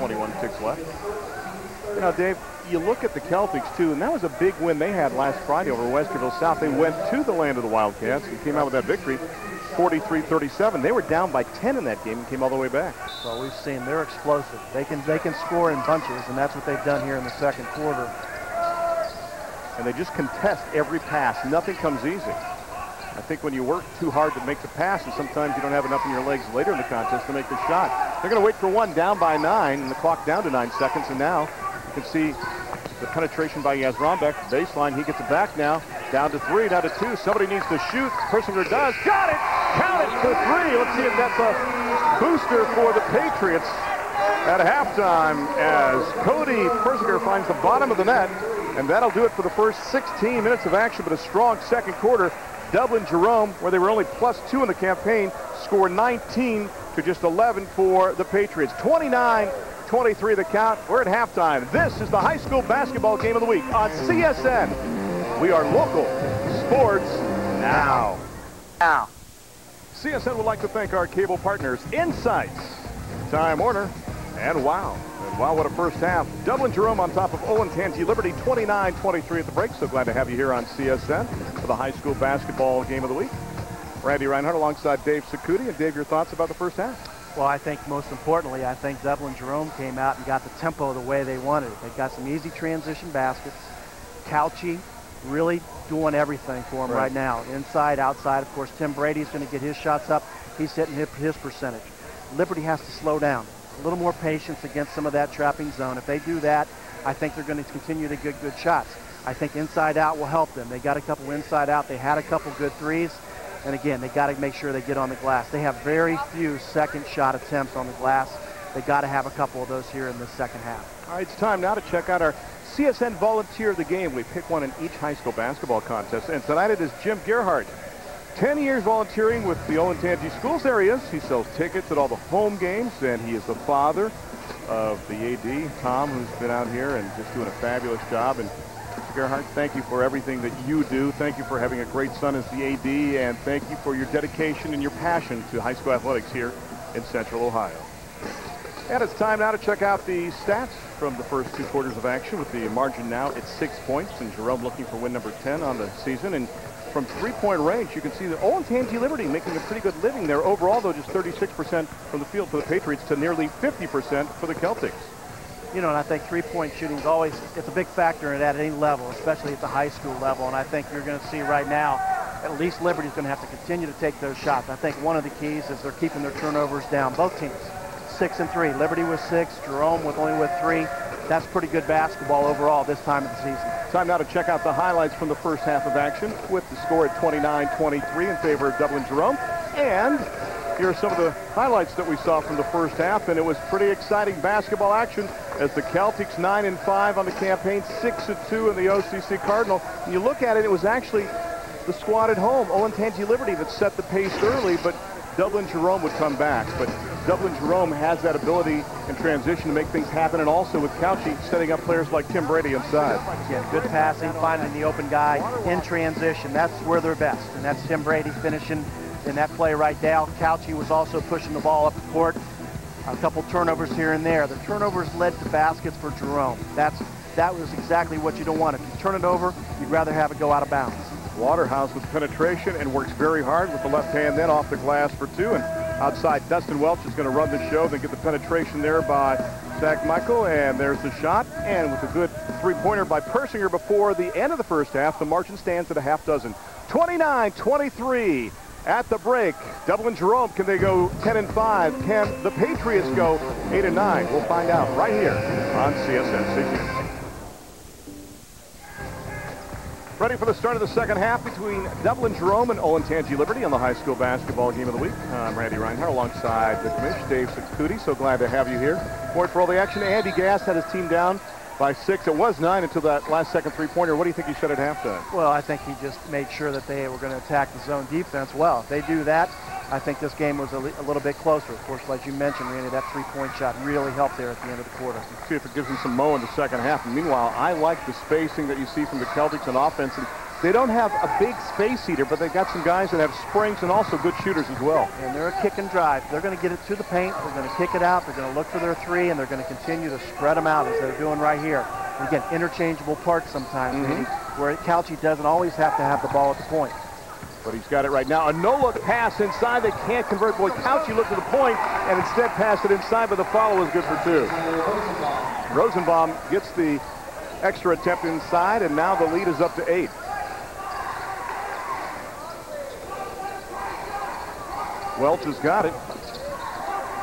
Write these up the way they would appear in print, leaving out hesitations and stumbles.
21 ticks left. You know, Dave, you look at the Celtics, too, and that was a big win they had last Friday over Westerville South. They went to the land of the Wildcats and came out with that victory, 43-37. They were down by 10 in that game and came all the way back. Well, we've seen they're explosive. They can score in bunches, and that's what they've done here in the second quarter. And they just contest every pass. Nothing comes easy. I think when you work too hard to make the pass, and sometimes you don't have enough in your legs later in the contest to make the shot. They're going to wait for one, down by 9, and the clock down to 9 seconds. And now you can see the penetration by Yazronbeck. Baseline, he gets it back now. Down to 3, down to 2. Somebody needs to shoot. Persinger does. Got it! Count it for 3. Let's see if that's a booster for the Patriots at halftime as Cody Persinger finds the bottom of the net. And that'll do it for the first 16 minutes of action, but a strong second quarter. Dublin Jerome, where they were only +2 in the campaign, scored 19 to just 11 for the Patriots. 29-23 the count. We're at halftime. This is the high school basketball game of the week on CSN. We are local sports now. CSN would like to thank our cable partners, Insights, Time Warner, and WOW. And wow, what a first half. Dublin Jerome on top of Olentangy Liberty, 29-23 at the break. So glad to have you here on CSN for the high school basketball game of the week. Randy Reinhardt alongside Dave Sakuti. And Dave, your thoughts about the first half? Well, I think most importantly, I think Dublin Jerome came out and got the tempo the way they wanted it. They got some easy transition baskets. Couchy really doing everything for him right now. Inside, outside. Of course, Tim Brady's going to get his shots up. He's hitting his percentage. Liberty has to slow down. A little more patience against some of that trapping zone. If they do that, I think they're going to continue to get good shots. I think inside out will help them. They got a couple inside out. They had a couple good threes. And again, they got to make sure they get on the glass. They have very few second shot attempts on the glass. They got to have a couple of those here in the second half. All right, it's time now to check out our CSN Volunteer of the Game. We pick one in each high school basketball contest. And tonight it is Jim Gerhardt. 10 years volunteering with the Olentangy schools. There he is. He sells tickets at all the home games, and he is the father of the AD, Tom, who's been out here and just doing a fabulous job. And Mr. Gerhardt, thank you for everything that you do. Thank you for having a great son as the AD, and thank you for your dedication and your passion to high school athletics here in Central Ohio. And it's time now to check out the stats from the first 2 quarters of action, with the margin now at 6 points, and Jerome looking for win number 10 on the season. And from 3-point range, you can see that Olentangy Liberty making a pretty good living there. Overall, though, just 36% from the field for the Patriots to nearly 50% for the Celtics. You know, and I think 3-point shooting is always, it's a big factor at any level, especially at the high school level. And I think you're going to see right now, at least Liberty's going to have to continue to take those shots. I think one of the keys is they're keeping their turnovers down. Both teams, 6 and 3. Liberty with 6, Jerome with only 3. That's pretty good basketball overall this time of the season. Time now to check out the highlights from the first half of action, with the score at 29-23 in favor of Dublin Jerome. And here are some of the highlights that we saw from the first half, and it was pretty exciting basketball action as the Celtics 9-5 on the campaign, 6-2 in the OCC Cardinal. And you look at it, it was actually the squad at home, Olentangy Liberty, that set the pace early, but Dublin Jerome would come back. But Dublin Jerome has that ability in transition to make things happen, and also with Couchy setting up players like Tim Brady inside. Again, good passing, finding the open guy in transition. That's where they're best, and that's Tim Brady finishing in that play right now. Couchy was also pushing the ball up the court. A couple turnovers here and there. The turnovers led to baskets for Jerome. That was exactly what you don't want. If you turn it over, you'd rather have it go out of bounds. Waterhouse with penetration and works very hard with the left hand, then off the glass for 2. And outside, Dustin Welch is going to run the show. Then get the penetration there by Zach Michael, and there's the shot. And with a good three-pointer by Persinger before the end of the first half, the margin stands at a half dozen. 29-23 at the break. Dublin Jerome, can they go 10-5? Can the Patriots go 8-9? We'll find out right here on CSN. Ready for the start of the second half between Dublin Jerome and Olentangy Liberty on the high school basketball game of the week. I'm Randy Reinhardt alongside the commish, Dave Sakuti. So glad to have you here. Point for all the action. Andy Gass had his team down by 6. It was 9 until that last second three-pointer. What do you think he said at halftime? Well, I think he just made sure that they were going to attack the zone defense well. If they do that, I think this game was a little bit closer. Of course, like you mentioned, Randy, that three-point shot really helped there at the end of the quarter. Let's see if it gives him some mo in the second half. And meanwhile, I like the spacing that you see from the Celtics on offense. And They don't have a big space heater, but they've got some guys that have springs and also good shooters as well. And they're a kick and drive. They're going to get it to the paint. They're going to kick it out. They're going to look for their three, and they're going to continue to spread them out as they're doing right here. And again, interchangeable parts sometimes, where Calci doesn't always have to have the ball at the point. But he's got it right now. A no-look pass inside. They can't convert. Boy, Calci looked to the point and instead passed it inside, but the follow was good for 2. Rosenbaum gets the extra attempt inside, and now the lead is up to 8. Welch has got it.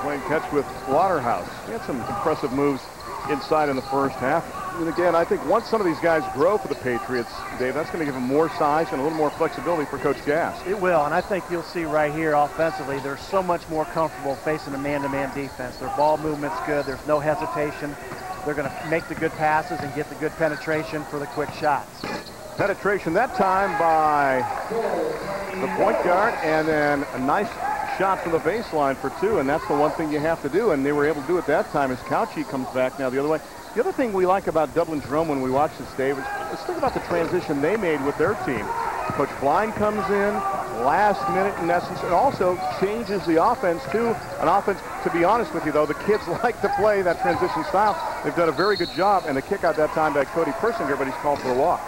Playing catch with Waterhouse. He had some impressive moves inside in the first half. And again, I think once some of these guys grow for the Patriots, Dave, that's going to give them more size and a little more flexibility for Coach Gass. It will, and I think you'll see right here offensively, they're so much more comfortable facing a man-to-man defense. Their ball movement's good. There's no hesitation. They're going to make the good passes and get the good penetration for the quick shots. Penetration that time by the point guard, and then a nice shot from the baseline for 2, and that's the one thing you have to do, and they were able to do it that time as Calci comes back now the other way. The other thing we like about Dublin Jerome when we watch this, Dave, is let's think about the transition they made with their team. Coach Blind comes in last minute in essence, and also changes the offense to an offense, to be honest with you though, the kids like to play that transition style. They've done a very good job, and the kick out that time by Cody Persinger, but he's called for a walk.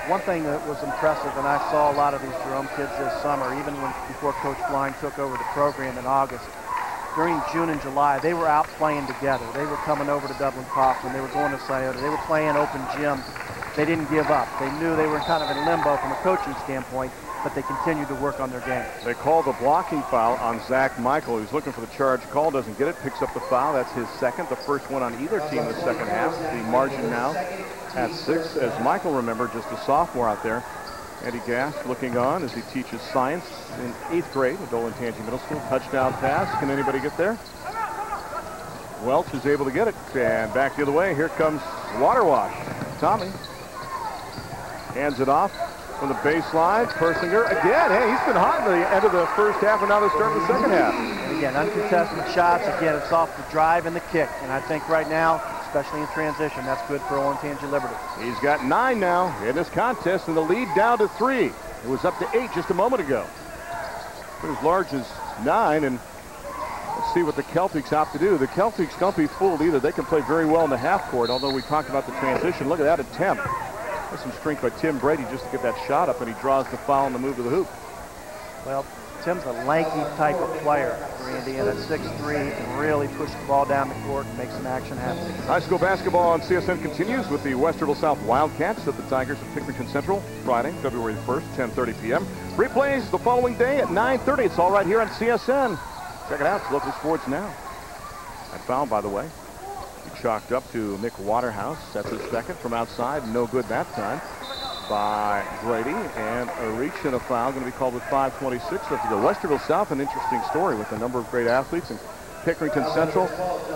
One thing that was impressive, and I saw a lot of these Jerome kids this summer, even before Coach Blind took over the program in August, during June and July, they were out playing together. They were coming over to Dublin Coughlin. They were going to Scioto. They were playing open gym. They didn't give up. They knew they were kind of in limbo from a coaching standpoint, but they continued to work on their game. They call the blocking foul on Zach Michael, who's looking for the charge call, doesn't get it, picks up the foul. That's his second, the first one on either team in the second half. The margin now at 6, as Michael, remember, just a sophomore out there. Eddie Gass looking on as he teaches science in 8th grade at Olentangy Middle School. Touchdown pass. Can anybody get there? Welch is able to get it. And back the other way. Here comes Waterwash. Tommy hands it off from the baseline. Persinger again. Hey, he's been hot at the end of the first half, and now the start of the second half. And again, uncontested shots. Again, it's off the drive and the kick. And I think right now, especially in transition, that's good for Olentangy Liberty. He's got 9 now in this contest, and the lead down to 3. It was up to 8 just a moment ago. But as large as 9, and let's see what the Celtics have to do. The Celtics don't be fooled either. They can play very well in the half court, although we talked about the transition. Look at that attempt. There's some strength by Tim Brady just to get that shot up, and he draws the foul and the move to the hoop. Well, Tim's a lanky type of player, Randy, and at 6'3", can really push the ball down the court and make some action happen. High school basketball on CSN continues with the Westerville South Wildcats at the Tigers of Pickerington Central, Friday, February 1st, 10:30 p.m. Replays the following day at 9:30. It's all right here on CSN. Check it out. It's local sports now. That foul, by the way, he chalked up to Nick Waterhouse. That's his second from outside. No good that time by Brady, and a reach and a foul going to be called with 5:26 left to go. Westerville South, an interesting story with a number of great athletes, and Pickerington Central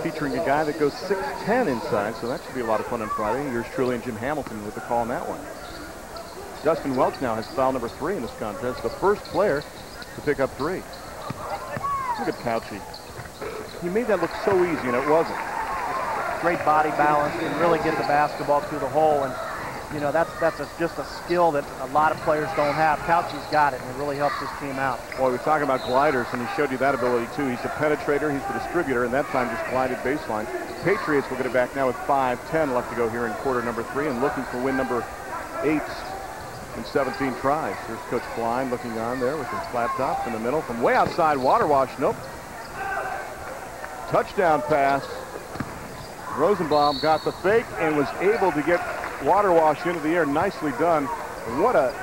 featuring a guy that goes 6'10" inside, so that should be a lot of fun on Friday. Yours truly and Jim Hamilton with the call on that one. Dustin Welch now has foul number 3 in this contest, the first player to pick up 3. Look at Calci. He made that look so easy, and it wasn't. Great body balance, and really get the basketball to the hole, and you know, that's just a skill that a lot of players don't have. Calci's got it, and it really helps his team out. Boy, we're talking about gliders, and he showed you that ability, too. He's the penetrator, he's the distributor, and that time just glided baseline. Patriots will get it back now with 5:10 left to go here in quarter number 3, and looking for win number 8 in 17 tries. Here's Coach Blind looking on there with his flat top in the middle. From way outside, Waterwash, nope. Touchdown pass. Rosenbaum got the fake and was able to get Waterwash into the air. Nicely done. What a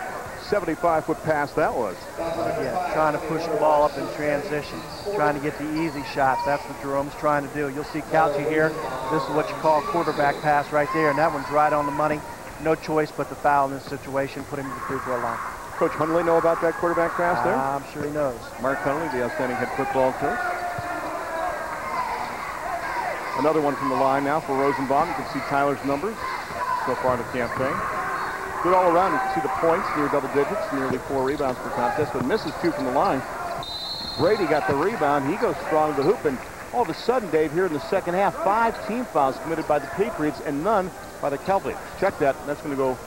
75-foot pass that was. Again, trying to push the ball up in transition, trying to get the easy shots. That's what Jerome's trying to do. You'll see Calci here. This is what you call a quarterback pass right there, and that one's right on the money. No choice but the foul in this situation. Put him to the free throw line. Coach Hundley know about that quarterback pass there? I'm sure he knows. Mark Hundley, the outstanding head football coach. Another one from the line now for Rosenbaum. You can see Tyler's numbers so far in the campaign. Good all around. You can see the points near double digits, nearly 4 rebounds per contest, but misses 2 from the line. Brady got the rebound. He goes strong to the hoop, and all of a sudden, Dave, here in the second half, 5 team fouls committed by the Patriots and none by the Celtics. Check that. That's going to go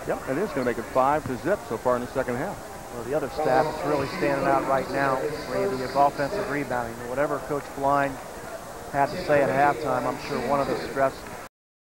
Yep, it is going to make it 5-0 so far in the second half. Well, the other stat that's really standing out right now, Randy, is offensive rebounding. Whatever Coach Blind had to say at halftime, I'm sure one of the stress